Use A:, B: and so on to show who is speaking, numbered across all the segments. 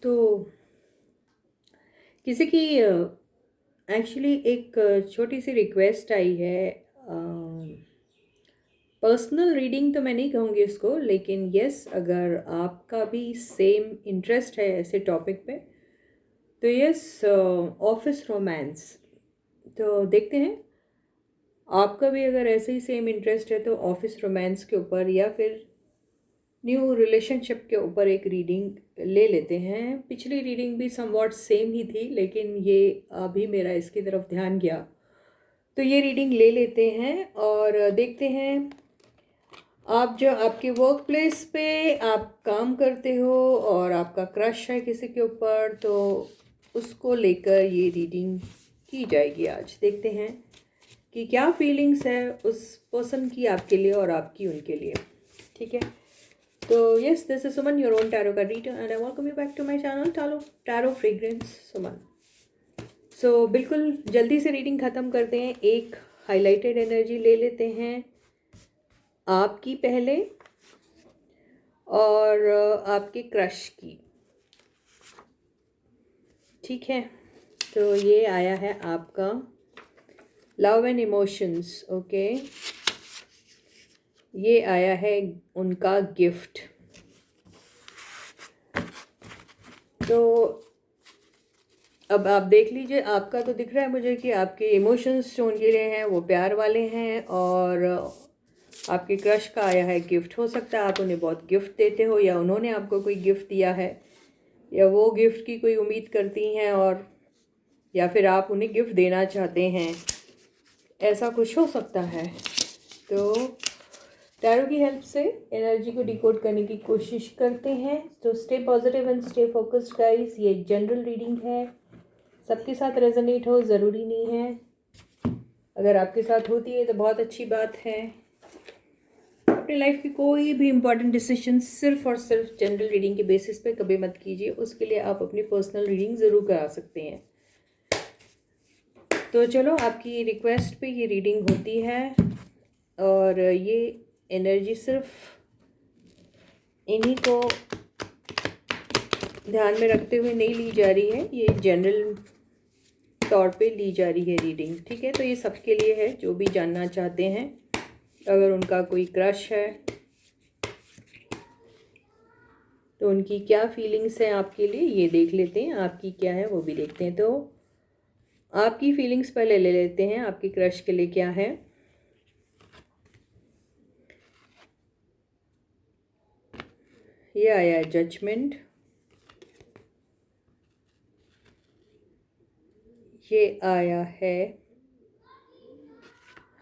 A: तो किसी की एक्चुअली एक छोटी सी रिक्वेस्ट आई है। पर्सनल रीडिंग तो मैं नहीं कहूँगी इसको, लेकिन यस, अगर आपका भी सेम इंटरेस्ट है ऐसे टॉपिक पे तो यस, ऑफिस रोमांस। तो देखते हैं, आपका भी अगर ऐसे ही सेम इंटरेस्ट है तो ऑफिस रोमांस के ऊपर या फिर न्यू रिलेशनशिप के ऊपर एक रीडिंग ले लेते हैं। पिछली रीडिंग भी समवॉट सेम ही थी, लेकिन ये अभी मेरा इसकी तरफ ध्यान गया तो ये रीडिंग ले लेते हैं और देखते हैं। आप जो आपके वर्क प्लेस पे आप काम करते हो और आपका क्रश है किसी के ऊपर, तो उसको लेकर ये रीडिंग की जाएगी। आज देखते हैं कि क्या फीलिंग्स है उस पर्सन की आपके लिए और आपकी उनके लिए। ठीक है, तो yes, this is Suman, your own tarot का reader, and I welcome you back to my channel tarot tarot fragrance Suman. So बिल्कुल जल्दी से रीडिंग ख़त्म करते हैं। एक हाइलाइटेड एनर्जी ले लेते हैं आपकी पहले और आपके क्रश की। ठीक है, तो ये आया है आपका लव एंड इमोशंस। ओके, ये आया है उनका गिफ्ट। तो अब आप देख लीजिए, आपका तो दिख रहा है मुझे कि आपके इमोशंस जो उनके लिए हैं वो प्यार वाले हैं, और आपके क्रश का आया है गिफ्ट। हो सकता है आप उन्हें बहुत गिफ्ट देते हो या उन्होंने आपको कोई गिफ्ट दिया है, या वो गिफ्ट की कोई उम्मीद करती हैं, और या फिर आप उन्हें गिफ्ट देना चाहते हैं, ऐसा कुछ हो सकता है। तो टैरो की हेल्प से एनर्जी को डिकोड करने की कोशिश करते हैं। तो stay positive and stay focused guys. ये एक जनरल रीडिंग है, सबके साथ रेजोनेट हो ज़रूरी नहीं है। अगर आपके साथ होती है तो बहुत अच्छी बात है। अपनी लाइफ की कोई भी इम्पॉर्टेंट डिसीजन सिर्फ और सिर्फ जनरल रीडिंग के बेसिस पे कभी मत कीजिए। उसके लिए आप अपनी पर्सनल रीडिंग ज़रूर करा सकते हैं। तो चलो, आपकी रिक्वेस्ट पे ये रीडिंग होती है, और ये एनर्जी सिर्फ इन्हीं को ध्यान में रखते हुए नहीं ली जा रही है, ये जनरल तौर पे ली जा रही है रीडिंग। ठीक है, तो ये सबके लिए है जो भी जानना चाहते हैं। अगर उनका कोई क्रश है तो उनकी क्या फीलिंग्स हैं आपके लिए, ये देख लेते हैं। आपकी क्या है वो भी देखते हैं। तो आपकी फीलिंग्स पहले ले लेते हैं, आपकी क्रश के लिए क्या है। ये आया है जजमेंट, ये आया है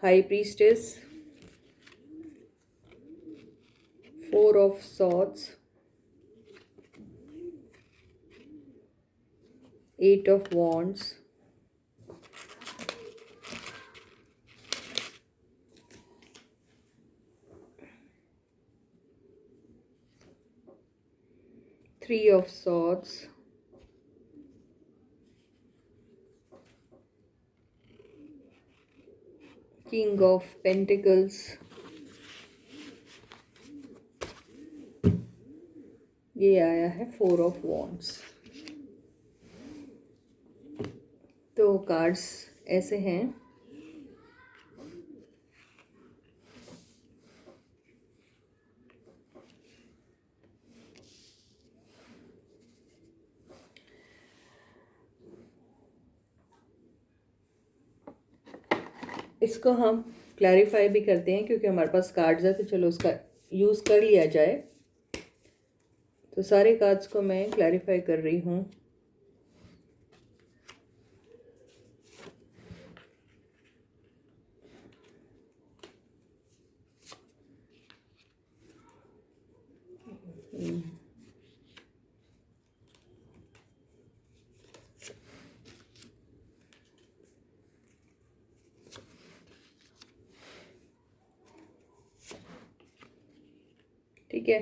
A: high priestess, 4 of swords, 8 of wands, 3 of swords, king of pentacles, ये आया है 4 ऑफ वॉन्ड्स। तो कार्ड्स ऐसे हैं। इसको हम क्लैरिफाई भी करते हैं क्योंकि हमारे पास कार्ड्स है, तो चलो उसका यूज़ कर लिया जाए। तो सारे कार्ड्स को मैं क्लैरिफाई कर रही हूँ। ठीक है,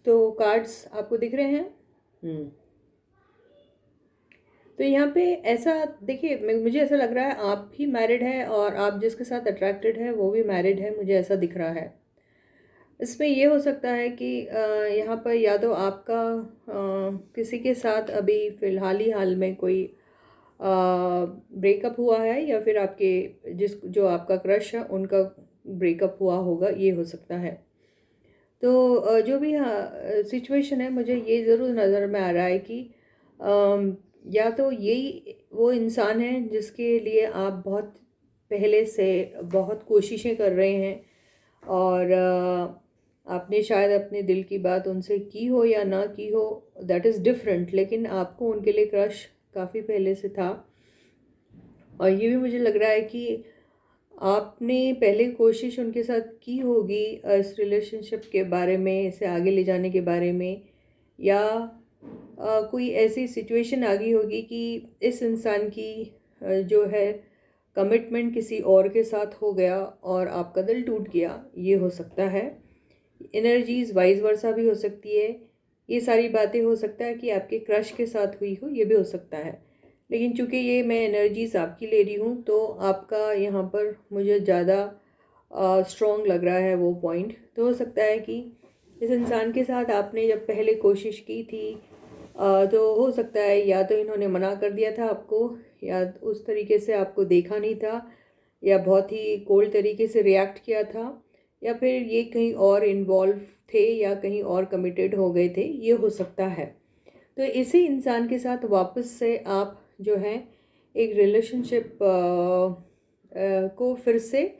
A: तो कार्ड्स आपको दिख रहे हैं। तो यहाँ पे ऐसा देखिए, मुझे ऐसा लग रहा है आप भी मैरिड है और आप जिसके साथ अट्रैक्टेड है वो भी मैरिड है, मुझे ऐसा दिख रहा है। इसमें ये हो सकता है कि यहाँ पर या तो आपका किसी के साथ अभी फ़िलहाल ही हाल में कोई ब्रेकअप हुआ है, या फिर आपके जो आपका क्रश है उनका ब्रेकअप हुआ होगा, ये हो सकता है। तो जो भी सिचुएशन है, मुझे ये ज़रूर नज़र में आ रहा है कि या तो यही वो इंसान है जिसके लिए आप बहुत पहले से बहुत कोशिशें कर रहे हैं, और आपने शायद अपने दिल की बात उनसे की हो या ना की हो, दैट इज़ डिफरेंट, लेकिन आपको उनके लिए क्रश काफ़ी पहले से था। और ये भी मुझे लग रहा है कि आपने पहले कोशिश उनके साथ की होगी इस रिलेशनशिप के बारे में, इसे आगे ले जाने के बारे में, या कोई ऐसी सिचुएशन आ गई होगी कि इस इंसान की जो है कमिटमेंट किसी और के साथ हो गया और आपका दिल टूट गया, ये हो सकता है। एनर्जीज़ वाइस वर्सा भी हो सकती है। ये सारी बातें हो सकता है कि आपके क्रश के साथ हुई हो, ये भी हो सकता है। लेकिन चूँकि ये मैं एनर्जीज़ आपकी ले रही हूँ, तो आपका यहाँ पर मुझे ज़्यादा स्ट्रॉन्ग लग रहा है वो पॉइंट। तो हो सकता है कि इस इंसान के साथ आपने जब पहले कोशिश की थी, तो हो सकता है या तो इन्होंने मना कर दिया था आपको, या उस तरीके से आपको देखा नहीं था, या बहुत ही कोल्ड तरीके से रिएक्ट किया था, या फिर ये कहीं और इन्वॉल्व थे या कहीं और कमिटेड हो गए थे, ये हो सकता है। तो इसी इंसान के साथ वापस से आप जो है एक रिलेशनशिप को फिर से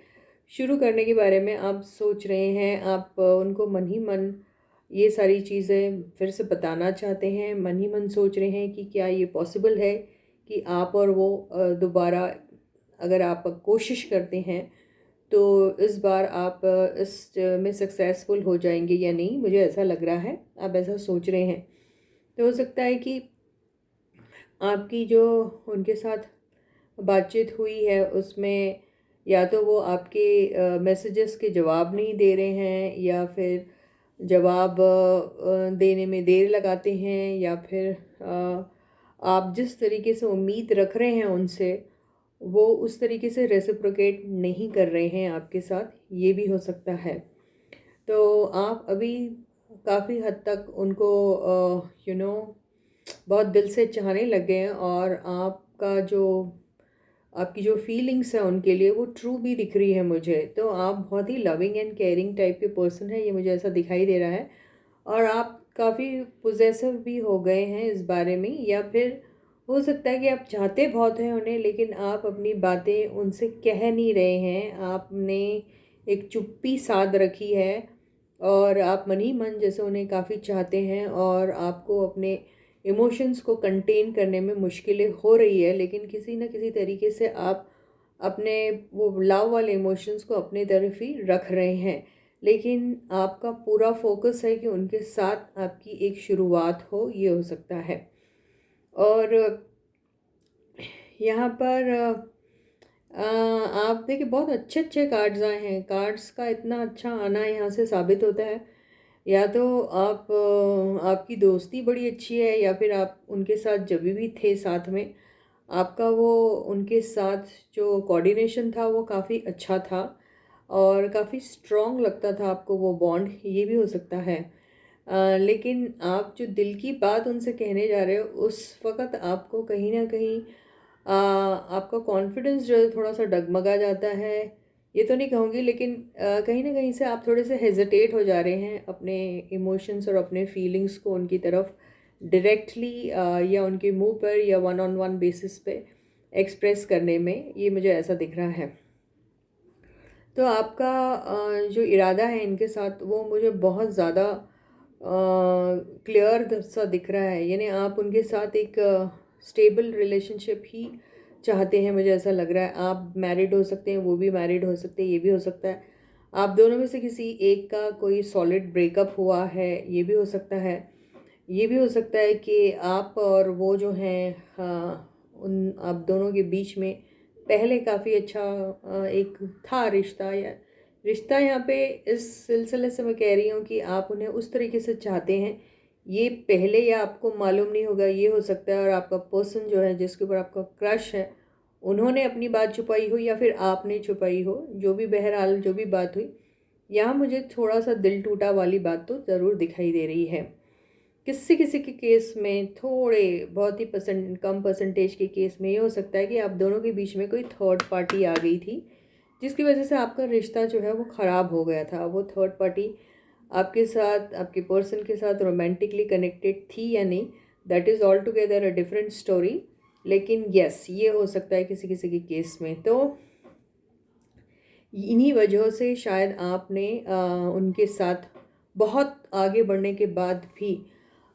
A: शुरू करने के बारे में आप सोच रहे हैं। आप उनको मन ही मन ये सारी चीज़ें फिर से बताना चाहते हैं, मन ही मन सोच रहे हैं कि क्या ये पॉसिबल है कि आप और वो दोबारा, अगर आप कोशिश करते हैं तो इस बार आप इस में सक्सेसफुल हो जाएंगे या नहीं, मुझे ऐसा लग रहा है आप ऐसा सोच रहे हैं। तो हो सकता है कि आपकी जो उनके साथ बातचीत हुई है उसमें या तो वो आपके मैसेजेस के जवाब नहीं दे रहे हैं, या फिर जवाब देने में देर लगाते हैं, या फिर आप जिस तरीके से उम्मीद रख रहे हैं उनसे, वो उस तरीके से रेसिप्रोकेट नहीं कर रहे हैं आपके साथ, ये भी हो सकता है। तो आप अभी काफ़ी हद तक उनको बहुत दिल से चाहने लग गए हैं, और आपकी जो फीलिंग्स हैं उनके लिए वो ट्रू भी दिख रही है मुझे। तो आप बहुत ही लविंग एंड केयरिंग टाइप के पर्सन है, ये मुझे ऐसा दिखाई दे रहा है। और आप काफ़ी पोजेसिव भी हो गए हैं इस बारे में, या फिर हो सकता है कि आप चाहते बहुत हैं उन्हें, लेकिन आप अपनी बातें उनसे कह नहीं रहे हैं। आपने एक चुप्पी साध रखी है, और आप मन ही मन जैसे उन्हें काफ़ी चाहते हैं, और आपको अपने इमोशंस को कंटेन करने में मुश्किलें हो रही है, लेकिन किसी न किसी तरीके से आप अपने वो लव वाले इमोशंस को अपने तरफ ही रख रहे हैं। लेकिन आपका पूरा फोकस है कि उनके साथ आपकी एक शुरुआत हो, ये हो सकता है। और यहाँ पर आप देखिए बहुत अच्छे अच्छे कार्ड्स आए हैं। कार्ड्स का इतना अच्छा आना यहाँ से साबित होता है, या तो आपकी दोस्ती बड़ी अच्छी है, या फिर आप उनके साथ जब भी थे साथ में, आपका वो उनके साथ जो कोऑर्डिनेशन था वो काफ़ी अच्छा था, और काफ़ी स्ट्रॉन्ग लगता था आपको वो बॉन्ड, ये भी हो सकता है। लेकिन आप जो दिल की बात उनसे कहने जा रहे हो, उस वक़्त आपको कहीं न कहीं आपका कॉन्फिडेंस जो है थोड़ा-सा डगमगा जाता है। ये तो नहीं कहूँगी, लेकिन कहीं न कहीं से आप थोड़े से हेज़िटेट हो जा रहे हैं अपने इमोशंस और अपने फीलिंग्स को उनकी तरफ डायरेक्टली या उनके मुँह पर या वन ऑन वन बेसिस पे एक्सप्रेस करने में, ये मुझे ऐसा दिख रहा है। तो आपका जो इरादा है इनके साथ वो मुझे बहुत ज़्यादा क्लियर सा दिख रहा है। यानी आप उनके साथ एक स्टेबल रिलेशनशिप ही चाहते हैं, मुझे ऐसा लग रहा है। आप मैरिड हो सकते हैं, वो भी मैरिड हो सकते हैं, ये भी हो सकता है। आप दोनों में से किसी एक का कोई सॉलिड ब्रेकअप हुआ है, ये भी हो सकता है। ये भी हो सकता है कि आप और वो जो हैं, उन आप दोनों के बीच में पहले काफ़ी अच्छा एक था रिश्ता, या रिश्ता यहाँ पे इस सिलसिले से मैं कह रही हूँ कि आप उन्हें उस तरीके से चाहते हैं, ये पहले या आपको मालूम नहीं होगा, ये हो सकता है। और आपका पर्सन जो है जिसके ऊपर आपका क्रश है, उन्होंने अपनी बात छुपाई हो या फिर आपने छुपाई हो, जो भी बहरहाल जो भी बात हुई, यहाँ मुझे थोड़ा सा दिल टूटा वाली बात तो ज़रूर दिखाई दे रही है। किसी किसी के केस में थोड़े बहुत ही कम परसेंटेज के केस में ये हो सकता है कि आप दोनों के बीच में कोई थर्ड पार्टी आ गई थी, जिसकी वजह से आपका रिश्ता जो है वो ख़राब हो गया था। वो थर्ड पार्टी आपके साथ, आपके पर्सन के साथ रोमांटिकली कनेक्टेड थी या नहीं, that is all together a different story. लेकिन यस, ये हो सकता है किसी किसी के केस में। तो इन्हीं वजहों से शायद आपने उनके साथ बहुत आगे बढ़ने के बाद भी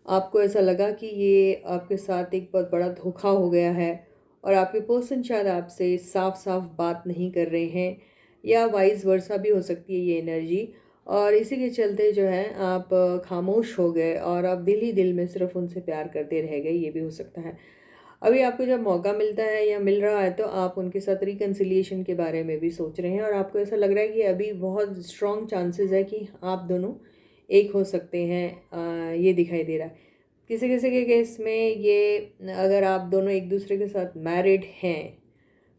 A: आपको ऐसा लगा कि ये आपके साथ एक बहुत बड़ा धोखा हो गया है, और आपके पर्सन शायद आपसे साफ साफ बात नहीं कर रहे हैं, या वाइस वर्सा भी हो सकती है ये एनर्जी। और इसी के चलते जो है आप खामोश हो गए और आप दिल ही दिल में सिर्फ उनसे प्यार करते रह गए, ये भी हो सकता है। अभी आपको जब मौका मिलता है या मिल रहा है तो आप उनके साथ रिकन्सिलिएशन के बारे में भी सोच रहे हैं, और आपको ऐसा लग रहा है कि अभी बहुत स्ट्रॉन्ग चांसेस है कि आप दोनों एक हो सकते हैं, ये दिखाई दे रहा है। किसी किसी के केस में ये, अगर आप दोनों एक दूसरे के साथ मैरिड हैं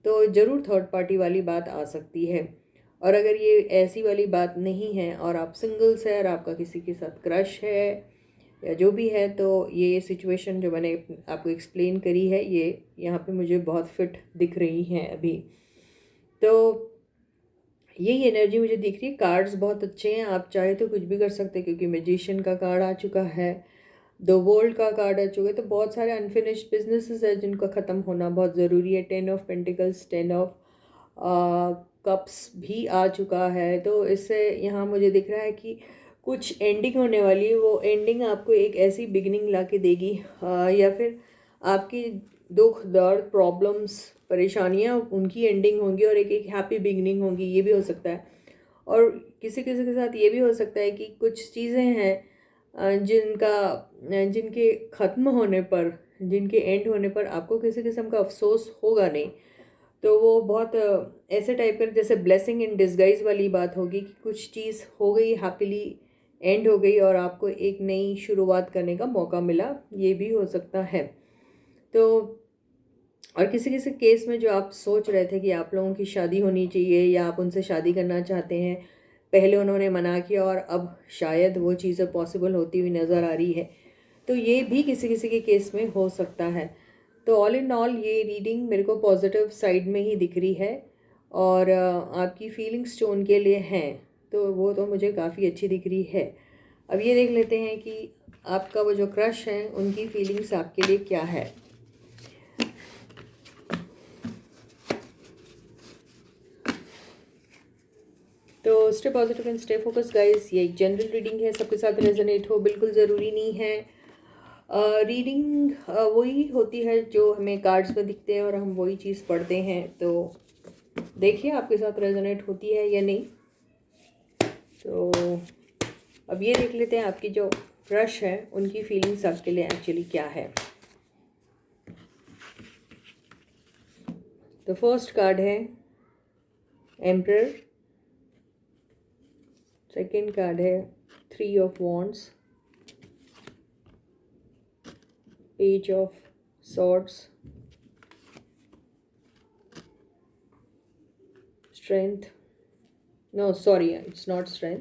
A: तो ज़रूर थर्ड पार्टी वाली बात आ सकती है। और अगर ये ऐसी वाली बात नहीं है और आप सिंगल्स है और आपका किसी के साथ क्रश है या जो भी है, तो ये सिचुएशन जो मैंने आपको एक्सप्लेन करी है, ये यहाँ पे मुझे बहुत फिट दिख रही हैं अभी। तो यही एनर्जी मुझे दिख रही है। कार्ड्स बहुत अच्छे हैं, आप चाहे तो कुछ भी कर सकते हैं, क्योंकि मैजिशियन का कार्ड आ चुका है, द वर्ल्ड का कार्ड आ चुका है। तो बहुत सारे अनफिनिश्ड बिजनेसेस है जिनका ख़त्म होना बहुत ज़रूरी है। 10 ऑफ पेंटिकल्स, 10 ऑफ कप्स भी आ चुका है। तो इससे यहाँ मुझे दिख रहा है कि कुछ एंडिंग होने वाली है। वो एंडिंग आपको एक ऐसी बिगनिंग ला के देगी, या फिर आपकी दुख दर्द प्रॉब्लम्स परेशानियाँ उनकी एंडिंग होंगी और एक एक हैप्पी बिगनिंग होगी, ये भी हो सकता है। और किसी किसी के साथ ये भी हो सकता है कि कुछ चीज़ें हैं जिनके ख़त्म होने पर, जिनके एंड होने पर आपको किसी किस्म का अफसोस होगा नहीं। तो वो बहुत ऐसे टाइप का जैसे ब्लेसिंग इन डिस्गाइज वाली बात होगी कि कुछ चीज़ हो गई, हैप्पीली एंड हो गई और आपको एक नई शुरुआत करने का मौका मिला, ये भी हो सकता है। तो और किसी किसी केस में जो आप सोच रहे थे कि आप लोगों की शादी होनी चाहिए या आप उनसे शादी करना चाहते हैं, पहले उन्होंने मना किया और अब शायद वो चीज़ें पॉसिबल होती हुई नज़र आ रही है, तो ये भी किसी किसी के केस में हो सकता है। तो ऑल इन ऑल ये रीडिंग मेरे को पॉजिटिव साइड में ही दिख रही है, और आपकी फीलिंग्स जो उनके लिए हैं तो वो तो मुझे काफ़ी अच्छी दिख रही है। अब ये देख लेते हैं कि आपका वो जो क्रश है उनकी फीलिंग्स आपके लिए क्या है। तो stay positive and stay focus guys. ये एक जनरल रीडिंग है, सबके साथ रेजोनेट हो बिल्कुल ज़रूरी नहीं है। रीडिंग वही होती है जो हमें कार्ड्स में दिखते हैं और हम वही चीज़ पढ़ते हैं। तो देखिए आपके साथ रेजोनेट होती है या नहीं। तो अब ये देख लेते हैं आपकी जो क्रश है उनकी फीलिंग्स आपके लिए एक्चुअली क्या है। तो फर्स्ट कार्ड है एम्परर, सेकेंड कार्ड है 3 of wands, page of swords, strength, no sorry it's not strength,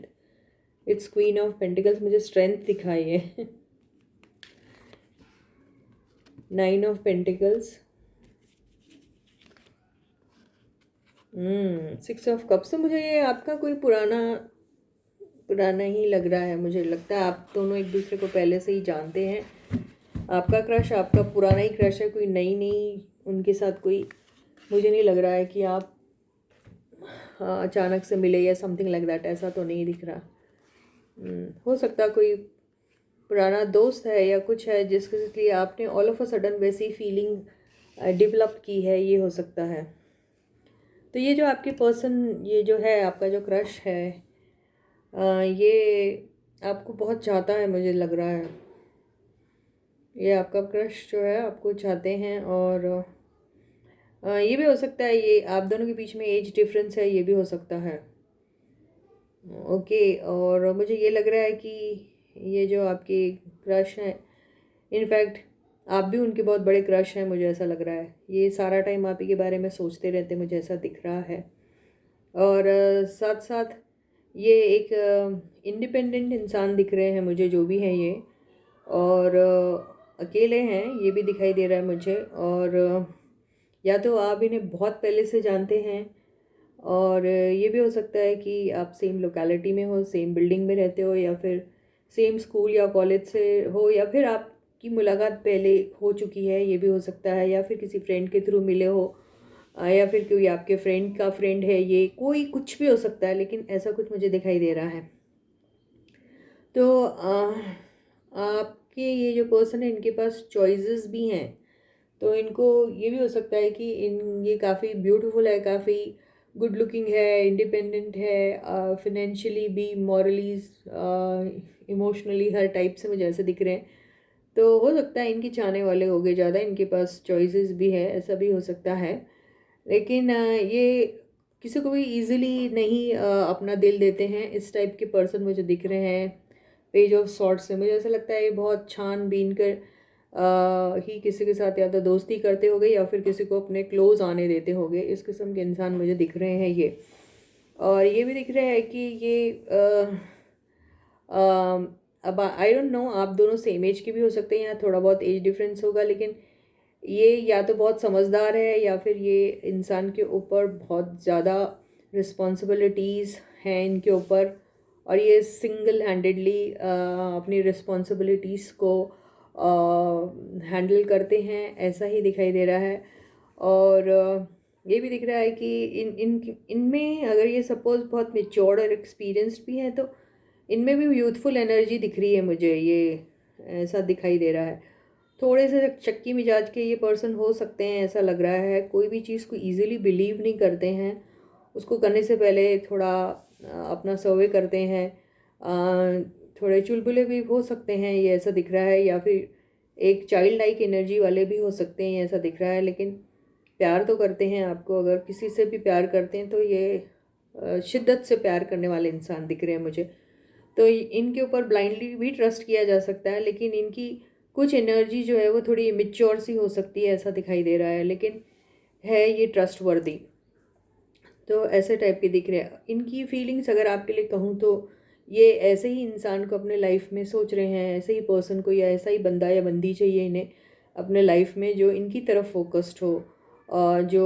A: it's queen of pentacles. मुझे स्ट्रेंथ दिखाई है। 9 ऑफ पेंटिकल्स, 6 ऑफ कप्स। तो मुझे ये आपका कोई पुराना पुराना ही लग रहा है। मुझे लगता है आप दोनों एक दूसरे को पहले से ही जानते हैं। आपका क्रश आपका पुराना ही क्रश है, कोई नई नई उनके साथ कोई, मुझे नहीं लग रहा है कि आप अचानक से मिले या समथिंग लाइक दैट, ऐसा तो नहीं दिख रहा। हो सकता है कोई पुराना दोस्त है या कुछ है जिसके लिए आपने ऑल ऑफ अ सडन वैसी फीलिंग डेवलप की है, ये हो सकता है। तो ये जो आपके पर्सन, ये जो है आपका जो क्रश है, ये आपको बहुत चाहता है, मुझे लग रहा है। ये आपका क्रश जो है आपको चाहते हैं, और ये भी हो सकता है ये आप दोनों के बीच में एज डिफरेंस है, ये भी हो सकता है। ओके, और मुझे ये लग रहा है कि ये जो आपकी क्रश है, इनफैक्ट आप भी उनके बहुत बड़े क्रश हैं, मुझे ऐसा लग रहा है। ये सारा टाइम आप ही के बारे में सोचते रहते, मुझे ऐसा दिख रहा है। और साथ साथ ये एक इंडिपेंडेंट इंसान दिख रहे हैं मुझे, जो भी हैं ये। और अकेले हैं, ये भी दिखाई दे रहा है मुझे। और या तो आप इन्हें बहुत पहले से जानते हैं, और ये भी हो सकता है कि आप सेम लोकेलिटी में हो, सेम बिल्डिंग में रहते हो, या फिर सेम स्कूल या कॉलेज से हो, या फिर आपकी मुलाकात पहले हो चुकी है, ये भी हो सकता है। या फिर किसी फ्रेंड के थ्रू मिले हो, या फिर कोई आपके फ्रेंड का फ्रेंड है, ये कोई कुछ भी हो सकता है, लेकिन ऐसा कुछ मुझे दिखाई दे रहा है। तो आपके ये जो पर्सन है, इनके पास चॉइसेस भी हैं। तो इनको ये भी हो सकता है कि ये काफ़ी ब्यूटीफुल है, काफ़ी गुड लुकिंग है, इंडिपेंडेंट है, फिनेंशियली भी, मॉरली, इमोशनली, हर टाइप से मुझे ऐसे दिख रहे हैं। तो हो सकता है इनके चाहने वाले हो गए ज़्यादा, इनके पास चॉइसेस भी है, ऐसा भी हो सकता है। लेकिन ये किसी को भी इजीली नहीं अपना दिल देते हैं। इस टाइप के पर्सन मुझे दिख रहे हैं पेज ऑफ सॉर्ट्स से। मुझे ऐसा लगता है ये बहुत छानबीन कर ही किसी के साथ या तो दोस्ती करते होंगे, या फिर किसी को अपने क्लोज आने देते होंगे। इस किस्म के इंसान मुझे दिख रहे हैं ये। और ये भी दिख रहा है कि ये अब आई डोंट नो, आप दोनों सेम एज के भी हो सकते हैं, या थोड़ा बहुत एज डिफरेंस होगा, लेकिन ये या तो बहुत समझदार है, या फिर ये इंसान के ऊपर बहुत ज़्यादा रिस्पॉन्सिबिलिटीज़ हैं इनके ऊपर, और ये सिंगल हैंडेडली अपनी रिस्पॉन्सिबिलिटीज़ को हैंडल करते हैं, ऐसा ही दिखाई दे रहा है। और ये भी दिख रहा है कि इनमें अगर ये सपोज़ बहुत मेच्योर्ड और एक्सपीरियंस्ड भी हैं, तो इनमें भी यूथफुल एनर्जी दिख रही है मुझे, ये ऐसा दिखाई दे रहा है। थोड़े से शक्की मिजाज के ये पर्सन हो सकते हैं, ऐसा लग रहा है। कोई भी चीज़ को इजीली बिलीव नहीं करते हैं, उसको करने से पहले थोड़ा अपना सर्वे करते हैं। थोड़े चुलबुले भी हो सकते हैं, ये ऐसा दिख रहा है। या फिर एक चाइल्ड लाइक एनर्जी वाले भी हो सकते हैं, ऐसा दिख रहा है। लेकिन प्यार तो करते हैं आपको, अगर किसी से भी प्यार करते हैं तो ये शिद्दत से प्यार करने वाले इंसान दिख रहे हैं मुझे। तो इनके ऊपर ब्लाइंडली भी ट्रस्ट किया जा सकता है, लेकिन इनकी कुछ एनर्जी जो है वो थोड़ी इमेच्योर सी हो सकती है, ऐसा दिखाई दे रहा है। लेकिन है ये ट्रस्ट वर्दी। तो ऐसे टाइप के दिख रहे हैं इनकी फीलिंग्स। अगर आपके लिए कहूँ तो ये ऐसे ही इंसान को अपने लाइफ में सोच रहे हैं, ऐसे ही पर्सन को, या ऐसा ही बंदा या बंदी चाहिए इन्हें अपने लाइफ में, जो इनकी तरफ फोकस्ड हो, जो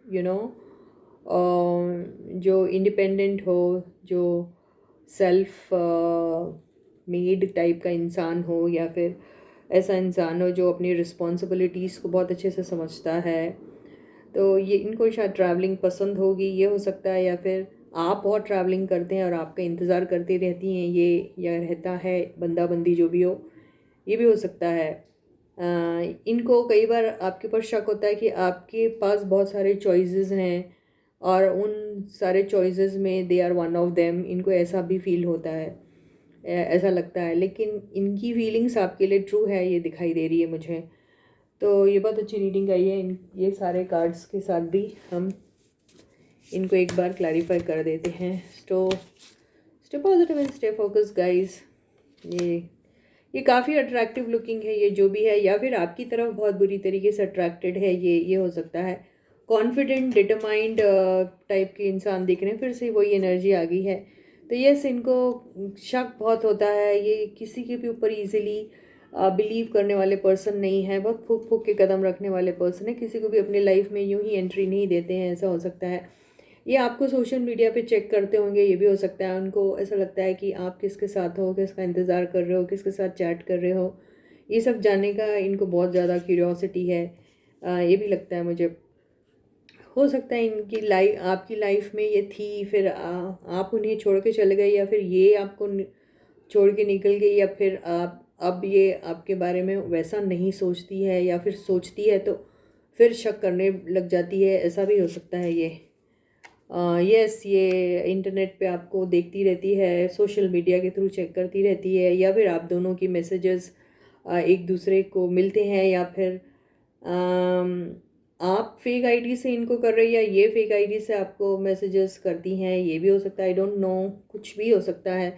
A: यू नो जो इंडिपेंडेंट हो, जो सेल्फ मेड टाइप का इंसान हो, या फिर ऐसा इंसान हो जो अपनी रिस्पॉन्सिबिलिटीज़ को बहुत अच्छे से समझता है। तो ये इनको शायद ट्रैवलिंग पसंद होगी, ये हो सकता है। या फिर आप बहुत ट्रैवलिंग करते हैं और आपका इंतज़ार करती रहती हैं ये, या रहता है बंदा बंदी जो भी हो, ये भी हो सकता है। इनको कई बार आपके ऊपर शक होता है कि आपके पास बहुत सारे चॉइसेस हैं, और उन सारे चॉइसेस में they are one of them. इनको ऐसा भी फील होता है, ऐसा लगता है। लेकिन इनकी फीलिंग्स आपके लिए ट्रू है, ये दिखाई दे रही है मुझे। तो ये बहुत अच्छी रीडिंग आई है। ये सारे कार्ड्स के साथ भी हम इनको एक बार क्लैरिफाई कर देते हैं। Stay positive and stay focus guys. ये काफ़ी अट्रैक्टिव लुकिंग है, ये जो भी है। या फिर आपकी तरफ बहुत बुरी तरीके से अट्रैक्टेड है, ये हो सकता है। कॉन्फिडेंट, डिटरमाइंड टाइप के इंसान दिख रहे हैं, फिर से वही एनर्जी आ गई है। तो यस, इनको शक बहुत होता है। ये किसी के भी ऊपर ईजिली बिलीव करने वाले पर्सन नहीं है, बहुत फूक फूक के कदम रखने वाले पर्सन है। किसी को भी अपनी लाइफ में यूं ही एंट्री नहीं देते हैं, ऐसा हो सकता है। ये आपको सोशल मीडिया पे चेक करते होंगे, ये भी हो सकता है। उनको ऐसा लगता है कि आप किसके साथ हो, किसका इंतज़ार कर रहे हो, किसके साथ चैट कर रहे हो, ये सब जानने का इनको बहुत ज़्यादा क्यूरियोसिटी है। ये भी लगता है मुझे। हो सकता है इनकी लाइफ, आपकी लाइफ में ये थी, फिर आप उन्हें छोड़ के चले गए, या फिर ये आपको छोड़ के निकल गई, या फिर आप अब ये आपके बारे में वैसा नहीं सोचती है, या फिर सोचती है तो फिर शक करने लग जाती है, ऐसा भी हो सकता है ये। यस, ये इंटरनेट पे आपको देखती रहती है, सोशल मीडिया के थ्रू चेक करती रहती है, या फिर आप दोनों की मैसेजेस एक दूसरे को मिलते हैं, या फिर आप फेक आईडी से इनको कर रहे हैं, या ये फेक आईडी से आपको मैसेजेस करती हैं, ये भी हो सकता है। आई डोंट नो, कुछ भी हो सकता है।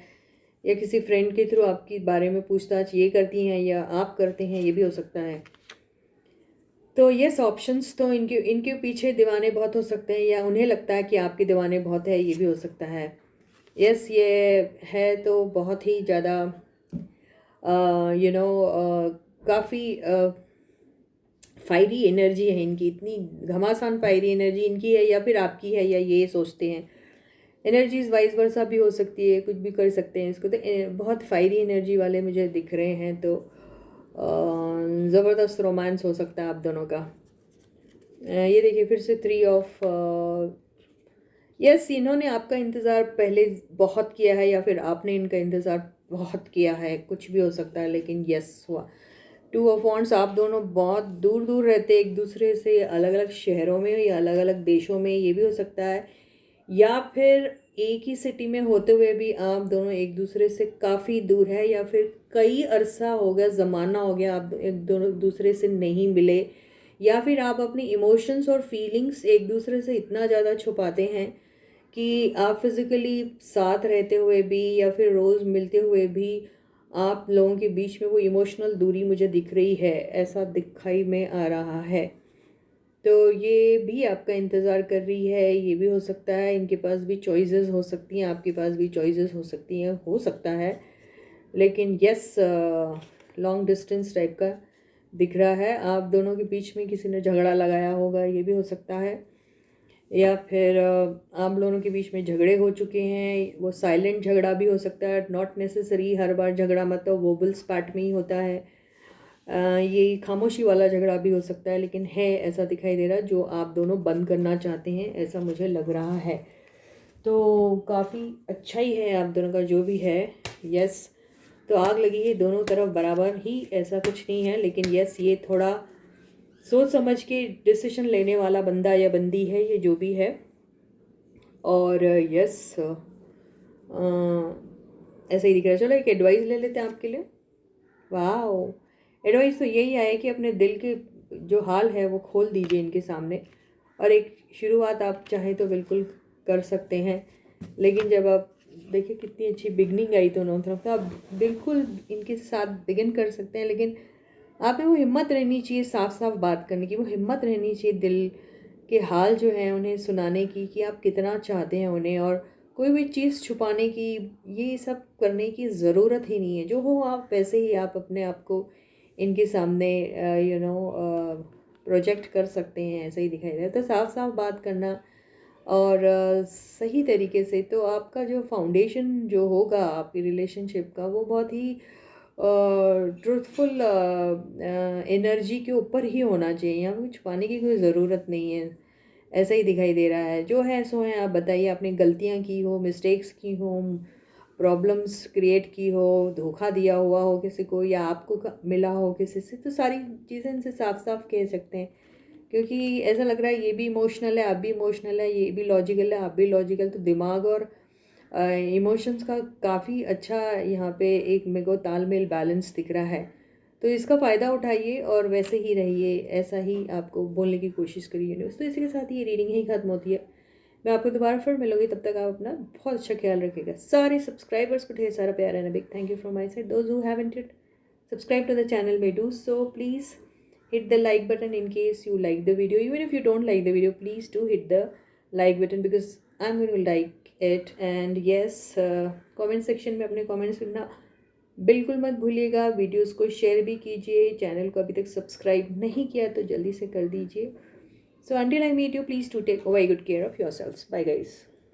A: या किसी फ्रेंड के थ्रू आपके बारे में पूछताछ ये करती हैं या आप करते हैं, ये भी हो सकता है। तो यस, ऑप्शंस तो इनके इनके पीछे दीवाने बहुत हो सकते हैं, या उन्हें लगता है कि आपके दीवाने बहुत है, ये भी हो सकता है। यस, ये है तो बहुत ही ज़्यादा काफ़ी फायरी एनर्जी है इनकी, इतनी घमासान फायरी एनर्जी इनकी है, या फिर आपकी है, या ये सोचते हैं। एनर्जीज वाइस वर्सा भी हो सकती है, कुछ भी कर सकते हैं इसको। तो बहुत फायरी एनर्जी वाले मुझे दिख रहे हैं, तो ज़बरदस्त रोमांस हो सकता है आप दोनों का। ये देखिए फिर से 3 ऑफ यस, इन्होंने आपका इंतज़ार पहले बहुत किया है, या फिर आपने इनका इंतज़ार बहुत किया है, कुछ भी हो सकता है, लेकिन यस हुआ। 2 ऑफ वांड्स, आप दोनों बहुत दूर दूर रहते एक दूसरे से, अलग अलग शहरों में या अलग अलग देशों में, ये भी हो सकता है। या फिर एक ही सिटी में होते हुए भी आप दोनों एक दूसरे से काफ़ी दूर है, या फिर कई अरसा हो गया, ज़माना हो गया, आप एक दोनों दूसरे से नहीं मिले, या फिर आप अपनी इमोशंस और फीलिंग्स एक दूसरे से इतना ज़्यादा छुपाते हैं कि आप फिज़िकली साथ रहते हुए भी या फिर रोज़ मिलते हुए भी आप लोगों के बीच में वो इमोशनल दूरी मुझे दिख रही है, ऐसा दिखाई में आ रहा है। तो ये भी आपका इंतज़ार कर रही है, ये भी हो सकता है। इनके पास भी चॉइसेस हो सकती हैं, आपके पास भी चॉइसेस हो सकती हैं, हो सकता है। लेकिन यस, लॉन्ग डिस्टेंस टाइप का दिख रहा है। आप दोनों के बीच में किसी ने झगड़ा लगाया होगा, ये भी हो सकता है। या फिर आप दोनों के बीच में झगड़े हो चुके हैं, वो साइलेंट झगड़ा भी हो सकता है, नॉट नेसेसरी हर बार झगड़ा मतलब वोबल्स पार्ट में ही होता है। ये खामोशी वाला झगड़ा भी हो सकता है, लेकिन है ऐसा दिखाई दे रहा है जो आप दोनों बंद करना चाहते हैं, ऐसा मुझे लग रहा है। तो काफ़ी अच्छा ही है आप दोनों का जो भी है। यस, तो आग लगी है दोनों तरफ बराबर ही, ऐसा कुछ नहीं है, लेकिन यस, ये थोड़ा सोच समझ के डिसीजन लेने वाला बंदा या बंदी है, ये जो भी है। और यस, ऐसा ही दिख रहा है। चलो एक एडवाइस ले लेते हैं आपके लिए। वाह, एडवाइस तो यही आया कि अपने दिल के जो हाल है वो खोल दीजिए इनके सामने, और एक शुरुआत आप चाहें तो बिल्कुल कर सकते हैं। लेकिन जब आप देखिए कितनी अच्छी बिगनिंग आई दोनों तरफ, तो आप बिल्कुल इनके साथ बिगिन कर सकते हैं। लेकिन आप में वो हिम्मत रहनी चाहिए साफ साफ बात करने की, वो हिम्मत रहनी चाहिए दिल के हाल जो हैं उन्हें सुनाने की, कि आप कितना चाहते हैं उन्हें, और कोई भी चीज़ छुपाने की, ये सब करने की ज़रूरत ही नहीं है। जो हो आप वैसे ही आप अपने आप को इनके सामने प्रोजेक्ट कर सकते हैं, ऐसा ही दिखाई दे रहा है। तो साफ साफ बात करना और सही तरीके से, तो आपका जो फाउंडेशन जो होगा आपकी रिलेशनशिप का, वो बहुत ही ट्रुथफुल एनर्जी के ऊपर ही होना चाहिए। यहाँ पे छुपाने की कोई ज़रूरत नहीं है, ऐसा ही दिखाई दे रहा है। जो है सो है, आप बताइए, आपने गलतियाँ की हो, मिस्टेक्स की हो, प्रॉब्लम्स क्रिएट की हो, धोखा दिया हुआ हो किसी को, या आपको मिला हो किसी से, तो सारी चीज़ें इनसे साफ साफ कह सकते हैं। क्योंकि ऐसा लग रहा है ये भी इमोशनल है, आप भी इमोशनल है, ये भी लॉजिकल है, आप भी लॉजिकल, तो दिमाग और इमोशंस का काफ़ी अच्छा यहाँ पे एक मेरे को तालमेल बैलेंस दिख रहा है। तो इसका फ़ायदा उठाइए और वैसे ही रहिए, ऐसा ही आपको बोलने की कोशिश करिए न्यूज़। तो इसी के साथ ये रीडिंग ही ख़त्म होती है। मैं आपको दोबारा फिर मिलूंगी, तब तक आप अपना बहुत अच्छा ख्याल रखिएगा। सारे सब्सक्राइबर्स को ढेर सारा प्यार and big thank you from my side. Those who haven't it subscribe to the channel may do so. Please hit the like button in case you like the video. Even if you don't like the video, please do hit the like button because I'm going to like it. And yes, comment section में अपने comments लिखना बिल्कुल मत भूलिएगा। Videos को share भी कीजिए, channel को अभी तक सब्सक्राइब नहीं किया तो जल्दी से कर दीजिए। So until I meet you, please do take very good care of yourselves. Bye guys.